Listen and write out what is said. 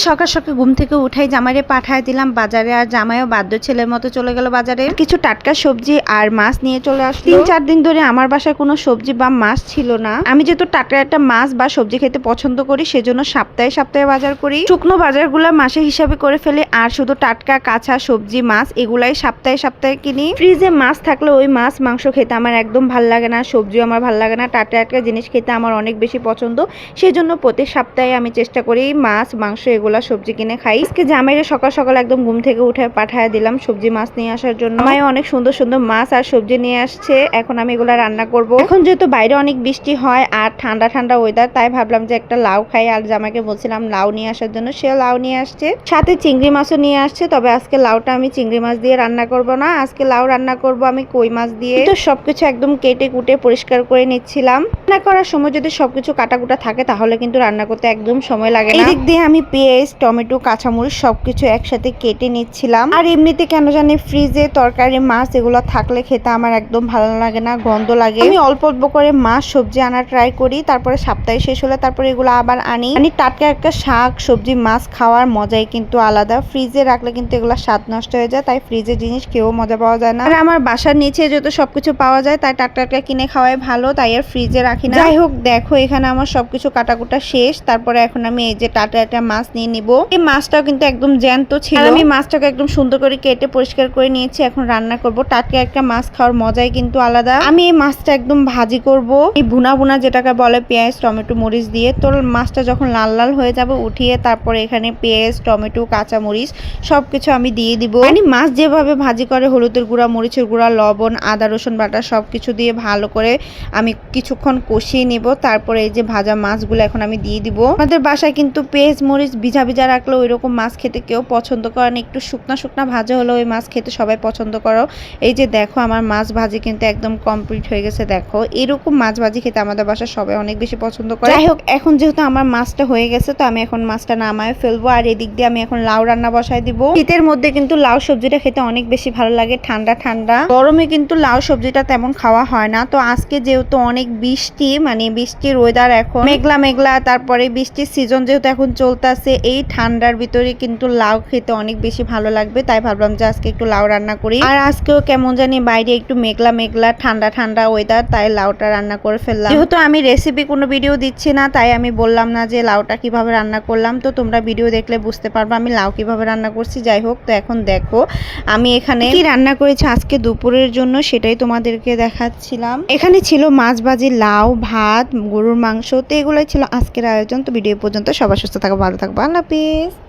সকাল সকাল ঘুম থেকে উঠাই জামাইরে পাঠায় দিলাম বাজারে, আর জামাইও বাধ্য ছেলের মতো চলে গেল বাজারে। কিছু টাটকা সবজি আর মাছ নিয়ে চলে আসলো। 3-4 দিন ধরে আমার বাসায় কোনো সবজি বা মাছ ছিল না। আমি যেহেতু টাটকা একটা মাছ বা সবজি খেতে পছন্দ করি, সেজন্য সপ্তাহে সপ্তাহে বাজার করি। শুকনো বাজারগুলো মাসে হিসাবে করে ফেলে, আর শুধু টাটকা কাঁচা সবজি মাছ এগুলাই সপ্তাহে সপ্তাহে কিনি। ফ্রিজে মাছ থাকলে ওই মাছ মাংস খেতে আমার একদম ভাল লাগে না, সবজিও আমার ভাল লাগে না। টাটকা জিনিস খেতে আমার অনেক বেশি পছন্দ, সেজন্য প্রতি সপ্তাহে আমি চেষ্টা করি মাছ মাংস এগুলা সবজি কিনে খাই। আজকে জামাইরে সকাল সকাল একদম ঘুম থেকে উঠে পাঠায় দিলাম সবজি মাছ নিয়ে আসার জন্য। জামাই অনেক সুন্দর সুন্দর মাছ আর সবজি নিয়ে আসছে, এখন আমি এগুলা রান্না করব। এখন যেহেতু বাইরে অনেক বৃষ্টি হয় আর ঠান্ডা ঠান্ডা ওয়েদার, তাই ভাবলাম যে একটা লাউ খাই, আর জামাইকে বলছিলাম লাউ নিয়ে আসার জন্য, সে লাউ নিয়ে আসছে, সাথে চিংড়ি মাছও নিয়ে আসছে। তবে আজকে লাউটা আমি চিংড়ি মাছ দিয়ে রান্না করব না, আজকে লাউ রান্না করব আমি কই মাছ দিয়ে। তো সবকিছু একদম কেটে কুটে পরিষ্কার করে নিচ্ছিলাম। রান্না করার সময় যদি সবকিছু কাটাকুটা থাকে তাহলে কিন্তু রান্না করতে একদম সময় লাগে না। এদিক দিয়ে আমি পেঁয়াজ টমেটো কাঁচামরিচ সবকিছু একসাথে কেটে নিচ্ছিলাম। আর এমনিতে কেন জানি ফ্রিজে তরকারি মাছ এগুলো থাকলে খেতে আমার একদম ভালো লাগে না, গন্ধ লাগে। আমি অল্প অল্প করে মাছ সবজি আনা ট্রাই করি, তারপরে সপ্তাহে শেষ হলে তারপরে এগুলো আবার আনি। টাটকা একটা শাক সবজি মাছ খাওয়ার মজাই কিন্তু আলাদা। ফ্রিজে রাখলে কিন্তু এগুলো স্বাদ নষ্ট হয়ে যায়, তাই ফ্রিজের জিনিস খেয়েও মজা পাওয়া যায় না। আর আমার বাসার নিচে যত সবকিছু পাওয়া যায় তাই টাটকা কিনে খাওয়াই ভালো, তাই আর ফ্রিজে রাখি না। যাই হোক, দেখো এখানে আমার সবকিছু কাটাকুটা শেষ। তারপরে এখন আমি এই যে টাটকা মাছ নিয়ে নিব। এই মাছটাও কিন্তু একদম জ্যান্ত ছিল, আর আমি মাছটাকে একদম সুন্দর করে কেটে পরিষ্কার করে নিয়েছি। এখন রান্না করব। টাটকা একটা মাছ খাওয়ার মজাই কিন্তু আলাদা। আমি এই মাছটা একদম ভাজি করব, এই ভুনা ভুনা যেটাকে বলে পেঁয়াজ টমেটো মরিচ দিয়ে। তো মাছটা যখন লাল লাল হয়ে যাবে উঠিয়ে তারপরে এখানে পেঁয়াজ টমেটো কাঁচা মরিচ সবকিছু আমি দিয়ে দিব। মানে মাছ যেভাবে ভাজি করে হলুদের গুঁড়া মরিচের গুঁড়া লবণ আদা রসুন বাটা সবকিছু দিয়ে ভালো করে আমি কিছুক্ষণ কষিয়ে নিব। তারপরে এই যে ভাজা মাছগুলো এখন আমি দিয়ে দিব। আমাদের বাসায় কিন্তু পেঁয়াজ মরিচ ভিজা ভিজা রাখলে ওই রকম মাছ খেতে কেউ পছন্দ করে না, একটু শুকনা শুকনা ভাজা হলে ওই মাছ খেতে সবাই পছন্দ করো। এই যে দেখো আমার মাছ ভাজি কিন্তু একদম কমপ্লিট হয়ে গেছে। দেখো এরকম মাছ ভাজি খেতে আমাদের বাসায় সবাই অনেক বেশি পছন্দ করে। যাই হোক, এখন যেহেতু আমার মাছটা হয়ে গেছে তো আমি এখন মাছটা নামায় ফেলবো। আর এদিক দিয়ে আমি এখন লাউ রান্না বসাই দিব। শীতের মধ্যে কিন্তু লাউ সবজিটা খেতে অনেক বেশি ভালো লাগে, ঠান্ডা ঠান্ডা। গরমে কিন্তু লাউ সবজিটা তেমন খাওয়া হয় না। তো আজকে যেহেতু অনেক বৃষ্টি, মানে বৃষ্টির ওয়েদার, এখন মেঘলা মেঘলা, তারপরে বৃষ্টির সিজন যেহেতু এখন চলতেছে, এই ঠান্ডার ভিতরে কিন্তু লাউ খেতে অনেক বেশি ভালো লাগবে, তাই ভাবলাম যে আজকে একটু লাউ রান্না করি। আর আজকেও কেমন জানি বাইরে একটু মেঘলা মেঘলা ঠান্ডা ঠান্ডা ওয়েদার, তাই লাউটা রান্না করে ফেললাম। যেহেতু আমি রেসিপি কোনো ভিডিও দিচ্ছি না, তাই আমি বললাম না যে লাউটা কিভাবে রান্না করলাম। তো তোমরা ভিডিও দেখলে বুঝতে পারবে আমি লাউ কিভাবে রান্না করছি। যাই হোক, তো এখন দেখো আমি এখানে কি রান্না করেছি আজকে দুপুরের জন্য, সেটাই তোমাদেরকে দেখাচ্ছিলাম। এখানে ছিল মাছ ভাজি, লাউ, ভাত, গরুর মাংস। তো এগুলোই ছিল আজকের আয়োজন। তো ভিডিও পর্যন্ত সবাই সুস্থ থাকো, ভালো থাকবো, আল্লাহ হাফেজ।